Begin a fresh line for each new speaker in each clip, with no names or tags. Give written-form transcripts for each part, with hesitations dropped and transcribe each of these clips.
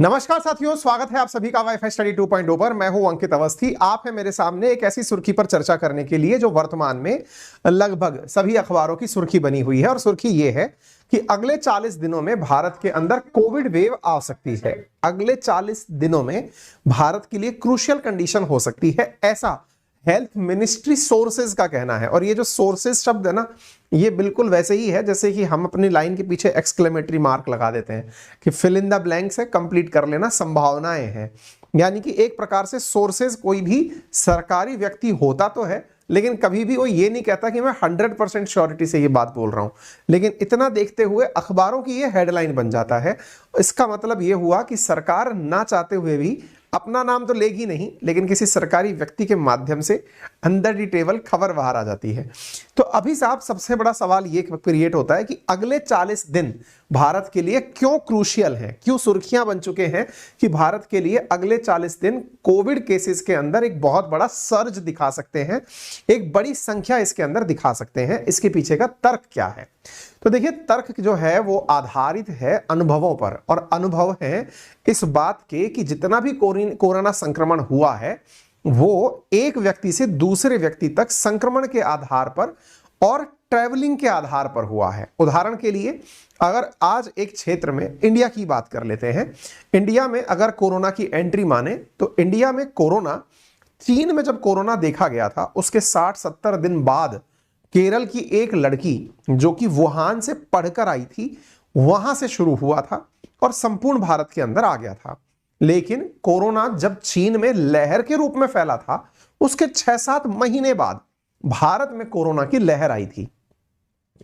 नमस्कार साथियों, स्वागत है आप सभी का वाईफाई स्टडी 2.0 पर। मैं हूं अंकित अवस्थी। आप है मेरे सामने एक ऐसी सुर्खी पर चर्चा करने के लिए जो वर्तमान में लगभग सभी अखबारों की सुर्खी बनी हुई है, और सुर्खी ये है कि अगले 40 दिनों में भारत के अंदर कोविड वेव आ सकती है। अगले 40 दिनों में भारत के लिए क्रूशियल कंडीशन हो सकती है, ऐसा हेल्थ मिनिस्ट्री सोर्सेज का कहना है। और ये जो सोर्सेज शब्द है ना, ये बिल्कुल वैसे ही है जैसे कि हम अपनी लाइन के पीछे एक्सक्लेमेटरी मार्क लगा देते हैं कि फिल इन द ब्लैंक्स है, कंप्लीट कर लेना, संभावनाएं हैं। यानी कि एक प्रकार से सोर्सेज कोई भी सरकारी व्यक्ति होता तो है, लेकिन कभी भी वो ये नहीं कहता कि मैं 100% श्योरिटी से ये बात बोल रहा हूं। लेकिन इतना देखते हुए अखबारों की ये हेडलाइन बन जाता है। इसका मतलब ये हुआ कि सरकार ना चाहते हुए भी अपना नाम तो लेगी नहीं, लेकिन किसी सरकारी व्यक्ति के माध्यम से अंदर दी टेबल खबर बाहर आ जाती है। तो अभी साहब सबसे बड़ा सवाल ये क्रिएट होता है कि अगले 40 दिन भारत के लिए क्यों क्रूशियल हैं, क्यों सुर्खियां बन चुके हैं कि भारत के लिए अगले 40 दिन कोविड केसेस के अंदर एक बहुत बड़ा सर्ज दिखा सकते हैं, एक बड़ी संख्या इसके अंदर दिखा सकते हैं। इसके पीछे का तर्क क्या है? तो देखिए, तर्क जो है वो आधारित है अनुभवों पर, और अनुभव है इस बात के कि जितना भी कोरोना संक्रमण हुआ है वो एक व्यक्ति से दूसरे व्यक्ति तक संक्रमण के आधार पर और ट्रैवलिंग के आधार पर हुआ है। उदाहरण के लिए अगर आज एक क्षेत्र में इंडिया की बात कर लेते हैं, इंडिया में अगर कोरोना की एंट्री माने तो इंडिया में कोरोना, चीन में जब कोरोना देखा गया था उसके 60-70 दिन बाद केरल की एक लड़की जो कि वुहान से पढ़कर आई थी, वहां से शुरू हुआ था और संपूर्ण भारत के अंदर आ गया था। लेकिन कोरोना जब चीन में लहर के रूप में फैला था, उसके 6-7 महीने बाद भारत में कोरोना की लहर आई थी।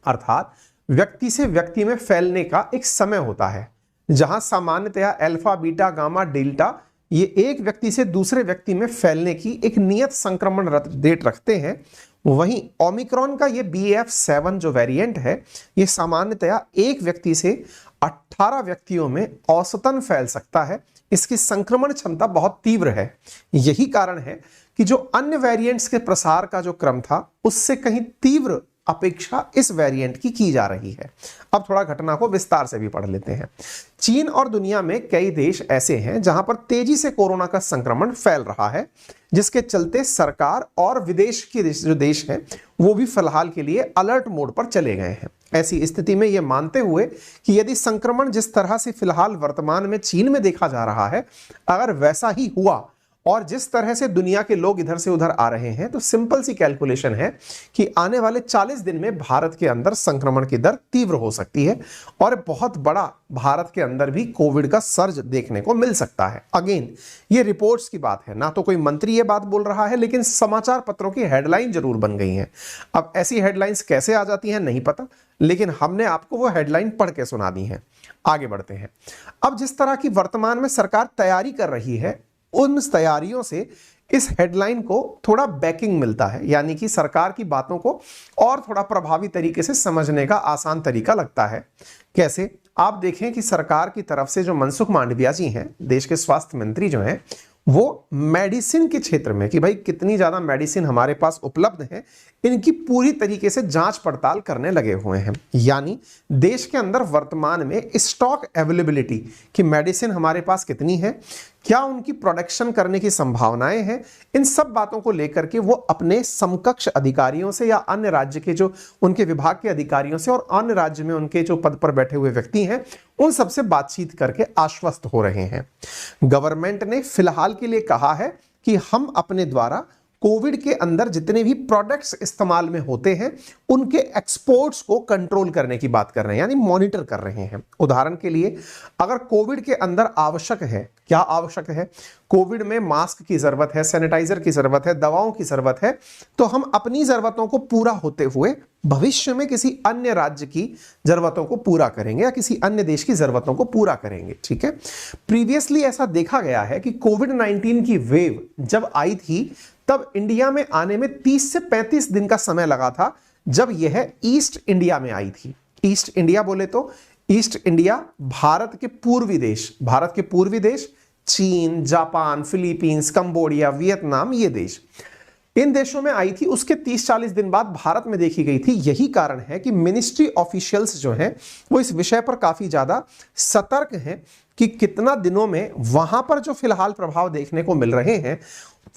अर्थात व्यक्ति से व्यक्ति में फैलने का एक समय होता है, जहां सामान्यतया अल्फा, बीटा, गामा, डेल्टा ये एक व्यक्ति से दूसरे व्यक्ति में फैलने की एक नियत संक्रमण रेट रखते हैं। वहीं ओमिक्रॉन का ये BF7 जो वेरिएंट है, ये सामान्यतया एक व्यक्ति से 18 व्यक्तियों में औसतन फैल सकता है। इसकी संक्रमण क्षमता बहुत तीव्र है। यही कारण है कि जो अन्य वेरिएंट्स के प्रसार का जो क्रम था, उससे कहीं तीव्र अपेक्षा इस वेरिएंट की जा रही है। अब थोड़ा घटना को विस्तार से भी पढ़ लेते हैं। चीन और दुनिया में कई देश ऐसे हैं जहां पर तेजी से कोरोना का संक्रमण फैल रहा है, जिसके चलते सरकार और विदेश के जो देश हैं वो भी फिलहाल के लिए अलर्ट मोड पर चले गए हैं। ऐसी स्थिति में यह मानते हुए कि यदि संक्रमण जिस तरह से फिलहाल वर्तमान में चीन में देखा जा रहा है, अगर वैसा ही हुआ और जिस तरह से दुनिया के लोग इधर से उधर आ रहे हैं, तो सिंपल सी कैलकुलेशन है कि आने वाले 40 दिन में भारत के अंदर संक्रमण की दर तीव्र हो सकती है और बहुत बड़ा भारत के अंदर भी कोविड का सर्ज देखने को मिल सकता है। अगेन, ये रिपोर्ट्स की बात है, ना तो कोई मंत्री ये बात बोल रहा है, लेकिन समाचार पत्रों की हेडलाइन जरूर बन गई हैं। अब ऐसी हेडलाइंस कैसे आ जाती हैं नहीं पता, लेकिन हमने आपको वो हेडलाइन पढ़ के सुना दी है। आगे बढ़ते हैं। अब जिस तरह की वर्तमान में सरकार तैयारी कर रही है, उन तैयारियों से इस हेडलाइन को थोड़ा बैकिंग मिलता है, यानी कि सरकार की बातों को और थोड़ा प्रभावी तरीके से समझने का आसान तरीका लगता है। कैसे? आप देखें कि सरकार की तरफ से जो मनसुख मांडविया जी हैं, देश के स्वास्थ्य मंत्री जो हैं, वो मेडिसिन के क्षेत्र में कि भाई कितनी ज्यादा मेडिसिन हमारे पास उपलब्ध है, इनकी पूरी तरीके से जांच पड़ताल करने लगे हुए हैं। यानी देश के अंदर वर्तमान में स्टॉक अवेलेबिलिटी कि मेडिसिन हमारे पास कितनी है, क्या उनकी प्रोडक्शन करने की संभावनाएं हैं, इन सब बातों को लेकर के वो अपने समकक्ष अधिकारियों से या अन्य राज्य के जो उनके विभाग के अधिकारियों से और अन्य राज्य में उनके जो पद पर बैठे हुए व्यक्ति हैं, उन सबसे बातचीत करके आश्वस्त हो रहे हैं। गवर्नमेंट ने फिलहाल के लिए कहा है कि हम अपने द्वारा कोविड के अंदर जितने भी प्रोडक्ट्स इस्तेमाल में होते हैं उनके एक्सपोर्ट्स को कंट्रोल करने की बात कर रहे हैं, यानी मॉनिटर कर रहे हैं। उदाहरण के लिए, अगर कोविड के अंदर आवश्यक है, क्या आवश्यक है? कोविड में मास्क की जरूरत है, सैनिटाइजर की जरूरत है, दवाओं की जरूरत है, तो हम अपनी जरूरतों को पूरा होते हुए भविष्य में किसी अन्य राज्य की जरूरतों को पूरा करेंगे या किसी अन्य देश की जरूरतों को पूरा करेंगे। ठीक है, प्रीवियसली ऐसा देखा गया है कि कोविड-19 की वेव जब आई थी, तब इंडिया में आने में 30 से 35 दिन का समय लगा था, जब यह ईस्ट इंडिया में आई थी। ईस्ट इंडिया बोले तो ईस्ट इंडिया भारत के पूर्वी देश चीन, जापान, फिलीपींस, कंबोडिया, वियतनाम, ये देश। इन देशों में आई थी, उसके 30-40 दिन बाद भारत में देखी गई थी। यही कारण है कि मिनिस्ट्री ऑफिशियल्स जो हैं वो इस विषय पर काफी ज्यादा सतर्क हैं कि कितना दिनों में वहां पर जो फिलहाल प्रभाव देखने को मिल रहे हैं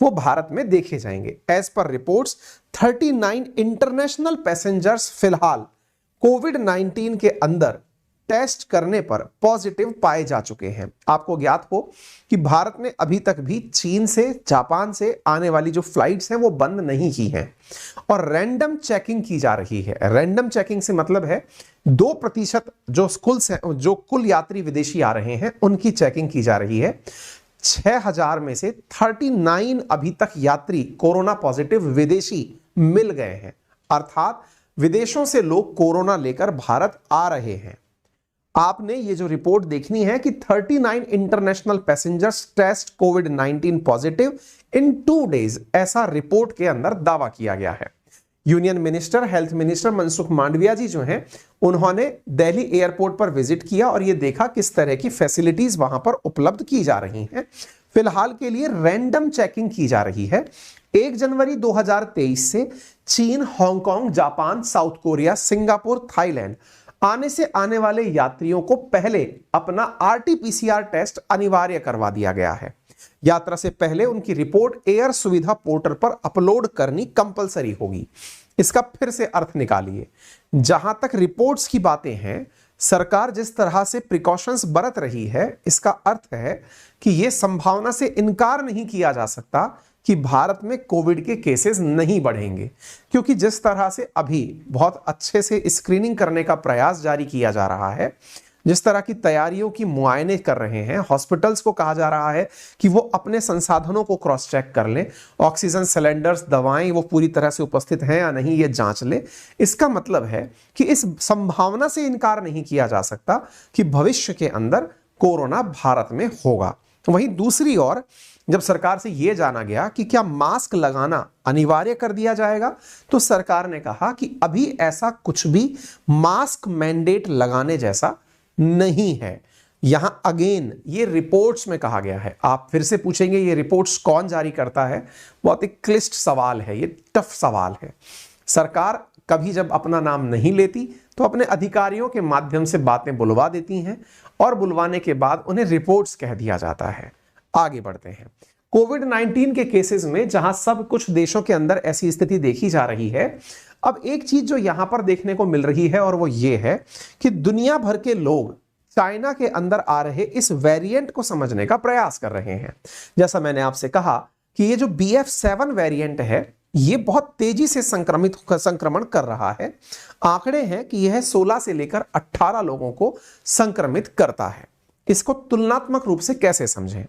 वो भारत में देखे जाएंगे। As per reports 39 international passengers फिलहाल कोविड-19 के अंदर टेस्ट करने पर पॉजिटिव पाए जा चुके हैं। आपको ज्ञात हो कि भारत ने अभी तक भी चीन से, जापान से आने वाली जो फ्लाइट्स हैं वो बंद नहीं की हैं और रैंडम चेकिंग की जा रही है। रैंडम चेकिंग से मतलब है 2% जो कुल यात्री विदेशी आ रहे हैं उनकी चेकिंग की जा रही है। 6000 में से 39 अभी तक यात्री कोरोना पॉजिटिव विदेशी मिल गए हैं, अर्थात विदेशों से लोग कोरोना लेकर भारत आ रहे हैं। आपने ये जो रिपोर्ट देखनी है कि 39 इंटरनेशनल पैसेंजर्स टेस्ट कोविड-19 पॉजिटिव इन 2 डेज, ऐसा रिपोर्ट के अंदर दावा किया गया है। Union minister, health minister Mansukh Mandaviya ji जो हैं, उन्होंने दिल्ली एयरपोर्ट पर विजिट किया और ये देखा किस तरह की फैसिलिटीज वहां पर उपलब्ध की जा रही हैं। फिलहाल के लिए रैंडम चेकिंग की जा रही है। 1 जनवरी 2023 से चीन, Hong Kong, Japan, south Korea, Singapore, Thailand आने वाले यात्रियों को पहले अपना आरटी-पीसीआर टेस्ट अनिवार्य करवा दिया गया है। यात्रा से पहले उनकी रिपोर्ट एयर सुविधा पोर्टल पर अपलोड करनी कंपलसरी होगी। इसका फिर से अर्थ निकालिए। जहां तक रिपोर्ट्स की बातें हैं, सरकार जिस तरह से प्रिकॉशंस बरत रही है, इसका अर्थ है कि यह संभावना से इनकार नहीं किया जा सकता कि भारत में कोविड के केसेस नहीं बढ़ेंगे, क्योंकि जिस तरह से अभी बहुत अच्छे से स्क्रीनिंग करने का प्रयास जारी किया जा रहा है, जिस तरह की तैयारियों की मुआयने कर रहे हैं, हॉस्पिटल्स को कहा जा रहा है कि वो अपने संसाधनों को क्रॉस चेक कर लें, ऑक्सीजन सिलेंडर्स, दवाएं वो पूरी तरह से उपस्थित हैं या नहीं ये जांच लें। इसका मतलब है कि इस संभावना से इनकार नहीं किया जा सकता कि भविष्य के अंदर कोरोना भारत में होगा। वहीं दूसरी ओर जब सरकार से यह जाना गया कि क्या मास्क लगाना अनिवार्य कर दिया जाएगा, तो सरकार ने कहा कि अभी ऐसा कुछ भी मास्क मैंडेट लगाने जैसा नहीं है। यहां अगेन ये रिपोर्ट्स में कहा गया है। आप फिर से पूछेंगे ये रिपोर्ट्स कौन जारी करता है? बहुत ही क्लिष्ट सवाल है, ये टफ सवाल है। सरकार कभी जब अपना नाम नहीं लेती तो अपने अधिकारियों के माध्यम से बातें बुलवा देती हैं और बुलवाने के बाद उन्हें रिपोर्ट्स कह दिया जाता है। आगे बढ़ते हैं। कोविड-19 के केसेस में जहां सब कुछ देशों के अंदर ऐसी स्थिति देखी जा रही है, अब एक चीज जो यहां पर देखने को मिल रही है और वो ये है कि दुनिया भर के लोग चाइना के अंदर आ रहे इस वेरिएंट को समझने का प्रयास कर रहे हैं। जैसा मैंने आपसे कहा कि ये जो BF7 वेरिएंट है, ये बहुत तेजी से संक्रमण कर रहा है। आंकड़े हैं कि यह 16 से लेकर 18 लोगों को संक्रमित करता है। इसको तुलनात्मक रूप से कैसे समझें?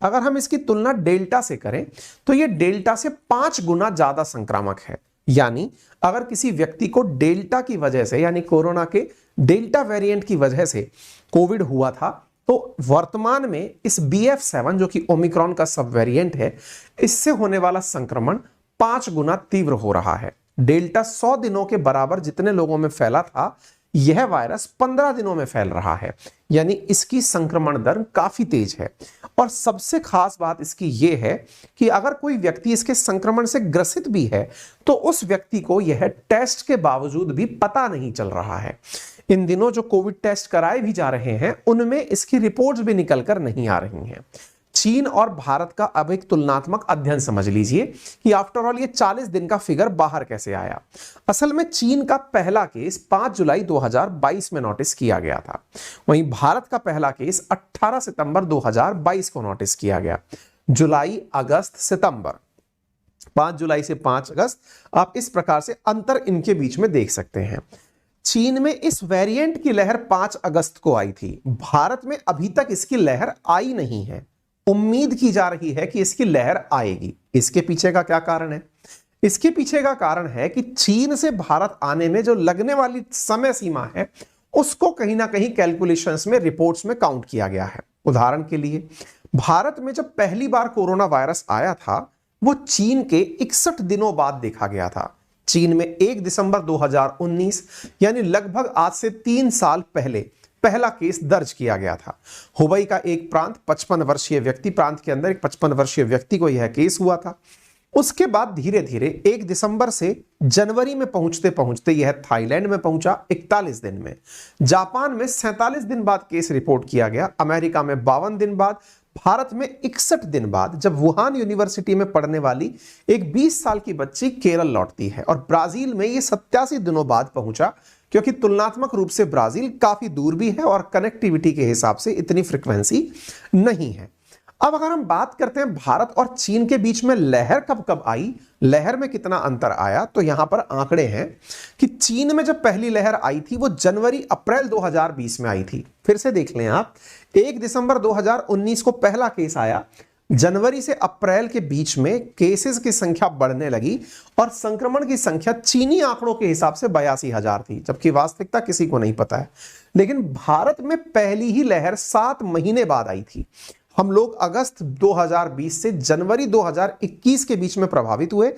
अगर हम इसकी तुलना डेल्टा से करें तो यह डेल्टा से 5 गुना ज्यादा संक्रामक है। यानी अगर किसी व्यक्ति को डेल्टा की वजह से, यानी कोरोना के डेल्टा वेरिएंट की वजह से कोविड हुआ था, तो वर्तमान में इस BF7 जो कि ओमिक्रॉन का सब वेरिएंट है, इससे होने वाला संक्रमण 5 गुना तीव्र हो रहा है। डेल्टा 100 दिनों के बराबर जितने लोगों में फैला था, यह वायरस 15 दिनों में फैल रहा है। यानी इसकी संक्रमण दर काफी तेज है। और सबसे खास बात इसकी यह है कि अगर कोई व्यक्ति इसके संक्रमण से ग्रसित भी है तो उस व्यक्ति को यह टेस्ट के बावजूद भी पता नहीं चल रहा है। इन दिनों जो कोविड टेस्ट कराए भी जा रहे हैं, उनमें इसकी रिपोर्ट्स भी निकलकर नहीं आ रही हैं। चीन और भारत का अब एक तुलनात्मक अध्ययन समझ लीजिए कि आफ्टर ऑल ये 40 दिन का फिगर बाहर कैसे आया। असल में चीन का पहला केस 5 जुलाई 2022 में नोटिस किया गया था। वहीं भारत का पहला केस 18 सितंबर 2022 को नोटिस किया गया। जुलाई, अगस्त, सितंबर, 5 जुलाई से 5 अगस्त, आप इस प्रकार से अंतर इनके बीच में देख सकते हैं। चीन में इस वेरिएंट की लहर 5 अगस्त को आई थी। भारत में अभी तक इसकी लहर आई नहीं है। उम्मीद की जा रही है कि इसकी लहर आएगी। इसके पीछे का क्या कारण है? इसके पीछे का कारण है कि चीन से भारत आने में जो लगने वाली समय सीमा है, उसको कहीं ना कहीं कैलकुलेशंस में, रिपोर्ट्स में काउंट किया गया है। उदाहरण के लिए, भारत में जब पहली बार कोरोना वायरस आया था, वो चीन के 61 दिनों बाद देखा गया था। चीन में 1 दिसंबर 2019 यानी लगभग आज से 3 साल पहले पहला केस दर्ज किया गया था। हुबई का एक प्रांत 55 वर्षीय व्यक्ति, प्रांत के अंदर एक 55 वर्षीय व्यक्ति को यह केस हुआ था। उसके बाद धीरे धीरे 1 दिसंबर से जनवरी में पहुंचते पहुंचते यह थाईलैंड में पहुंचा 41 दिन में, जापान में 47 दिन बाद केस रिपोर्ट किया गया, अमेरिका में 52 दिन बाद, भारत में 61 दिन बाद, जब वुहान यूनिवर्सिटी में पढ़ने वाली एक 20 साल की बच्ची केरल लौटती है, और ब्राजील में यह 87 दिनों बाद पहुंचा, क्योंकि तुलनात्मक रूप से ब्राजील काफी दूर भी है और कनेक्टिविटी के हिसाब से इतनी फ्रीक्वेंसी नहीं है। अब अगर हम बात करते हैं भारत और चीन के बीच में लहर कब कब आई, लहर में कितना अंतर आया, तो यहां पर आंकड़े हैं कि चीन में जब पहली लहर आई थी वो जनवरी अप्रैल 2020 में आई थी। फिर से देख लें आप, 1 दिसंबर 2019 को पहला केस आया, जनवरी से अप्रैल के बीच में केसेस की संख्या बढ़ने लगी और संक्रमण की संख्या चीनी आंकड़ों के हिसाब से 82,000 थी, जबकि वास्तविकता किसी को नहीं पता है। लेकिन भारत में पहली ही लहर 7 महीने बाद आई थी। हम लोग अगस्त 2020 से जनवरी 2021 के बीच में प्रभावित हुए।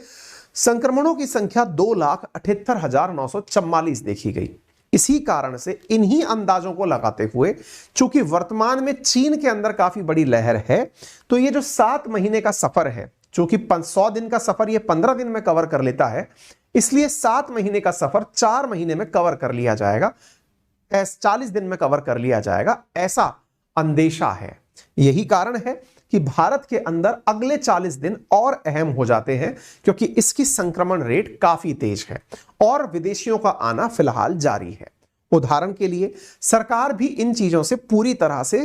संक्रमणों की संख्या 2,78,944 देखी गई। इसी कारण से इन्हीं अंदाजों को लगाते हुए, चूंकि वर्तमान में चीन के अंदर काफी बड़ी लहर है, तो ये जो 7 महीने का सफर है, चूंकि 100 दिन का सफर ये 15 दिन में कवर कर लेता है, इसलिए 7 महीने का सफर 4 महीने में कवर कर लिया जाएगा, 40 दिन में कवर कर लिया जाएगा, ऐसा अंदेशा है। यही कारण है कि भारत के अंदर अगले 40 दिन और अहम हो जाते हैं, क्योंकि इसकी संक्रमण रेट काफी तेज है और विदेशियों का आना फिलहाल जारी है। उदाहरण के लिए सरकार भी इन चीजों से पूरी तरह से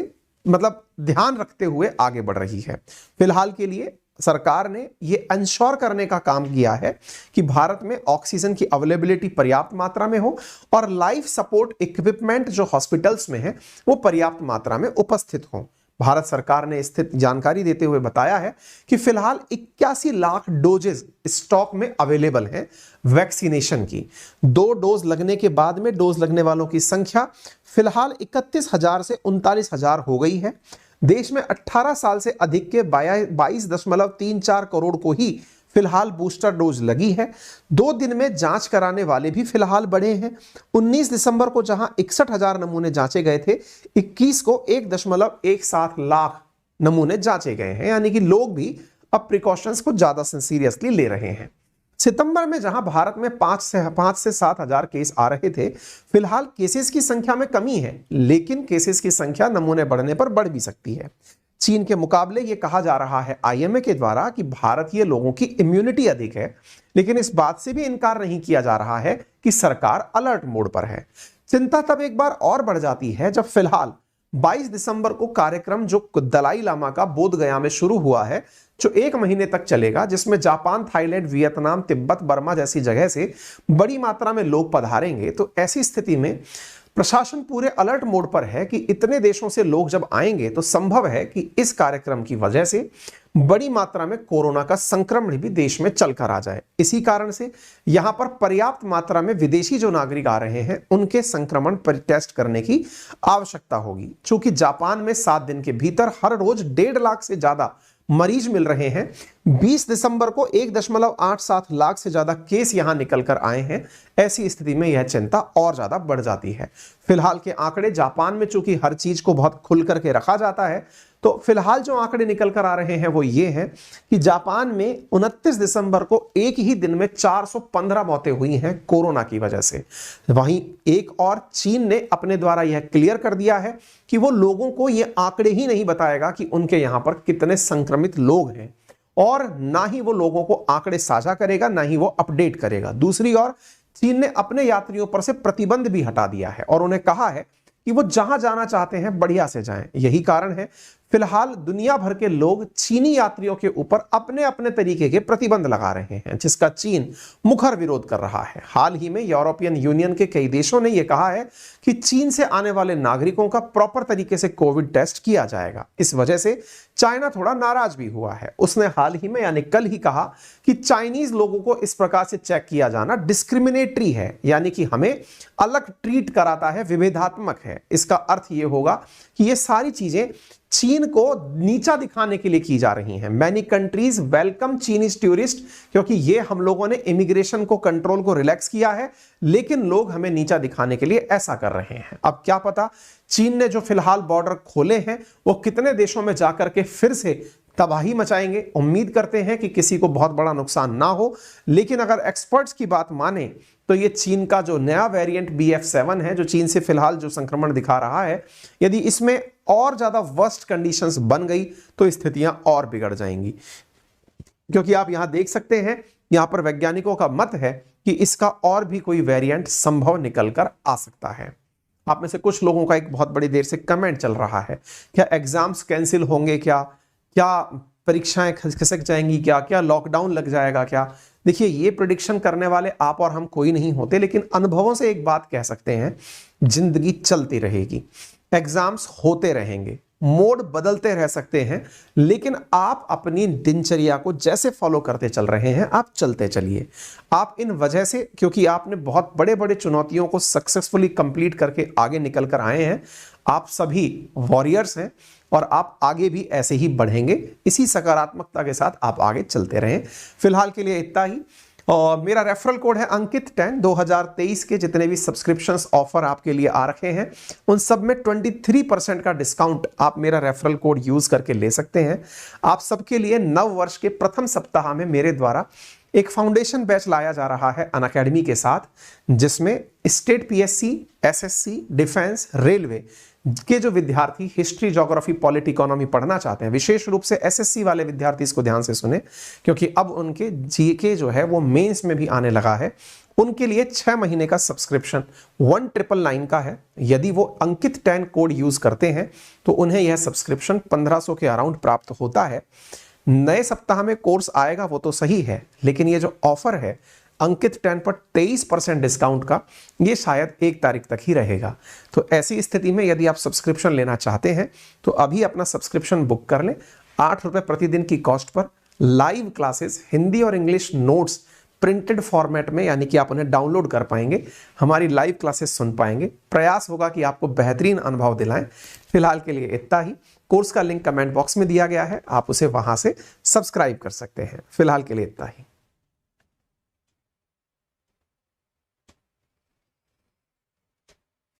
ध्यान रखते हुए आगे बढ़ रही है। फिलहाल के लिए सरकार ने यह इंश्योर करने का काम किया है कि भारत में ऑक्सीजन की अवेलेबिलिटी पर्याप्त मात्रा में हो और लाइफ सपोर्ट इक्विपमेंट जो हॉस्पिटल्स में है वो पर्याप्त मात्रा में उपस्थित हो। भारत सरकार ने स्थित जानकारी देते हुए बताया है कि फिलहाल 81 लाख डोजेस स्टॉक में अवेलेबल हैं वैक्सीनेशन की। 2 डोज लगने के बाद में डोज लगने वालों की संख्या फिलहाल 31,000 से 39,000 हो गई है। देश में 18 साल से अधिक के 22.34 करोड़ को ही फिलहाल बूस्टर डोज लगी है। 2 दिन में जांच कराने वाले भी फिलहाल बढ़े हैं। 19 दिसंबर को जहां 61,000 नमूने जांचे गए थे, 21 को 1.17 लाख नमूने जांचे गए हैं, यानी कि लोग भी अब प्रिकॉशंस को ज्यादा सीरियसली ले रहे हैं। सितंबर में जहां भारत में 5 से 7,000 केस आ रहे थे, फिलहाल केसेस की संख्या में कमी है, लेकिन केसेस की संख्या नमूने बढ़ने पर बढ़ भी सकती है। चीन के मुकाबले ये कहा जा रहा है आईएमए के द्वारा कि भारतीय लोगों की इम्यूनिटी अधिक है, लेकिन इस बात से भी इनकार नहीं किया जा रहा है कि सरकार अलर्ट मोड पर है। चिंता तब एक बार और बढ़ जाती है जब फिलहाल 22 दिसंबर को कार्यक्रम जो दलाई लामा का बोध गया में शुरू हुआ है, जो 1 महीने तक चलेगा, जिसमें Japan, Thailand, Vietnam, Tibet, Burma जैसी जगह से बड़ी मात्रा में लोग पधारेंगे। तो ऐसी स्थिति में प्रशासन पूरे अलर्ट मोड पर है कि इतने देशों से लोग जब आएंगे तो संभव है कि इस कार्यक्रम की वजह से बड़ी मात्रा में कोरोना का संक्रमण भी देश में चलकर आ जाए। इसी कारण से यहां पर पर्याप्त मात्रा में विदेशी जो नागरिक आ रहे हैं उनके संक्रमण पर टेस्ट करने की आवश्यकता होगी। चूंकि जापान में 7 दिन के भीतर हर रोज 1.5 लाख से ज्यादा मरीज मिल रहे हैं। 20 दिसंबर को 1.87 लाख से ज्यादा केस यहां निकल कर आए हैं। ऐसी स्थिति में यह चिंता और ज्यादा बढ़ जाती है। फिलहाल के आंकड़े, जापान में चूंकि हर चीज को बहुत खुल करके रखा जाता है, तो फिलहाल जो आंकड़े निकल कर आ रहे हैं वो ये हैं कि जापान में 29 दिसंबर को एक ही दिन में 415 मौतें हुई हैं कोरोना की वजह से। वहीं एक और चीन ने अपने द्वारा यह क्लियर कर दिया है कि वो लोगों को ये आंकड़े ही नहीं बताएगा कि उनके यहां पर कितने संक्रमित लोग हैं, और ना ही वो लोगों को आंकड़े साझा करेगा, ना ही वो अपडेट करेगा। दूसरी ओर चीन ने अपने यात्रियों पर से प्रतिबंध भी हटा दिया है और उन्हें कहा है कि वो जहां जाना चाहते हैं बढ़िया से जाएं। यही कारण है फिलहाल दुनिया भर के लोग चीनी यात्रियों के ऊपर अपने अपने तरीके के प्रतिबंध लगा रहे हैं, जिसका चीन मुखर विरोध कर रहा है। हाल ही में यूरोपियन यूनियन के कई देशों ने यह कहा है कि चीन से आने वाले नागरिकों का प्रॉपर तरीके से कोविड टेस्ट किया जाएगा। इस वजह से चाइना थोड़ा नाराज भी हुआ है। उसने हाल ही में यानी कल ही कहा कि चाइनीज लोगों को इस प्रकार से चेक किया जाना डिस्क्रिमिनेटरी है, यानी कि हमें अलग ट्रीट कराता है, विभेदात्मक है। इसका अर्थ यह होगा कि ये सारी चीजें चीन को नीचा दिखाने के लिए की जा रही हैं। मैनी कंट्रीज वेलकम चीनीज टूरिस्ट, क्योंकि ये हम लोगों ने इमिग्रेशन को कंट्रोल को रिलैक्स किया है, लेकिन लोग हमें नीचा दिखाने के लिए ऐसा कर रहे हैं। अब क्या पता चीन ने जो फिलहाल बॉर्डर खोले हैं वो कितने देशों में जाकर के फिर से तबाही मचाएंगे। उम्मीद करते हैं कि किसी को बहुत बड़ा नुकसान ना हो, लेकिन अगर एक्सपर्ट्स की बात माने तो ये चीन का जो नया वेरिएंट BF7 है, जो चीन से फिलहाल जो संक्रमण दिखा रहा है, यदि इसमें और ज्यादा वर्स्ट कंडीशंस बन गई तो स्थितियां और बिगड़ जाएंगी। क्योंकि आप यहां देख सकते हैं, यहां पर वैज्ञानिकों का मत है कि इसका और भी कोई वेरिएंट संभव निकल कर आ सकता है। आप में से कुछ लोगों का एक बहुत बड़ी देर से कमेंट चल रहा है, क्या एग्जाम्स कैंसिल होंगे, क्या परीक्षाएं खिसक जाएंगी, क्या लॉकडाउन लग जाएगा क्या? देखिए, ये प्रेडिक्शन करने वाले आप और हम कोई नहीं होते, लेकिन अनुभवों से एक बात कह सकते हैं, जिंदगी चलती रहेगी, एग्जाम्स होते रहेंगे, मोड बदलते रह सकते हैं, लेकिन आप अपनी दिनचर्या को जैसे फॉलो करते चल रहे हैं, आप चलते चलिए। आप इन वजह से, क्योंकि आपने बहुत बड़े बड़े चुनौतियों को सक्सेसफुली कंप्लीट करके आगे निकल कर आए हैं, आप सभी वॉरियर्स हैं और आप आगे भी ऐसे ही बढ़ेंगे। इसी सकारात्मकता के साथ आप आगे चलते रहें। फिलहाल के लिए इतना ही। और मेरा रेफरल कोड है अंकित10। 2023 के जितने भी सब्सक्रिप्शंस ऑफर आपके लिए आ रखे हैं, उन सब में 23% का डिस्काउंट आप मेरा रेफरल कोड यूज करके ले सकते हैं। आप सबके लिए नव वर्ष के प्रथम सप्ताह में मेरे द्वारा एक फाउंडेशन बैच लाया जा रहा है अनअकैडमी के साथ, जिसमें state PSC, SSC, defence, railway के जो विद्यार्थी हिस्ट्री, ज्योग्राफी, पॉलिटी, इकोनॉमी पढ़ना चाहते हैं, विशेष रूप से SSC वाले विद्यार्थी इसको ध्यान से सुने, क्योंकि अब उनके GK जो है वो मेंस में भी आने लगा है। उनके लिए 6 महीने का सब्सक्रिप्शन 1999 का है। यदि वो अंकित10 कोड यूज करते हैं तो उन्हें यह सब्सक्रिप्शन 1500 के अराउंड प्राप्त होता है। नए सप्ताह में कोर्स आएगा वो तो सही है, लेकिन ये जो ऑफर है अंकित10 पर 23% डिस्काउंट का, ये शायद 1 तारीख तक ही रहेगा। तो ऐसी स्थिति में यदि आप सब्सक्रिप्शन लेना चाहते हैं तो अभी अपना सब्सक्रिप्शन बुक कर लें। 8 रुपए प्रतिदिन की cost per live classes, Hindi और इंग्लिश नोट्स प्रिंटेड फॉर्मेट में, यानी कि आप उन्हें डाउनलोड कर पाएंगे, हमारी लाइव क्लासेस सुन पाएंगे। प्रयास होगा कि आपको बेहतरीन अनुभव दिलाएं। फिलहाल के लिए इतना ही। कोर्स का लिंक कमेंट बॉक्स में दिया गया है, आप उसे वहां से सब्सक्राइब कर सकते हैं। फिलहाल के लिए इतना ही।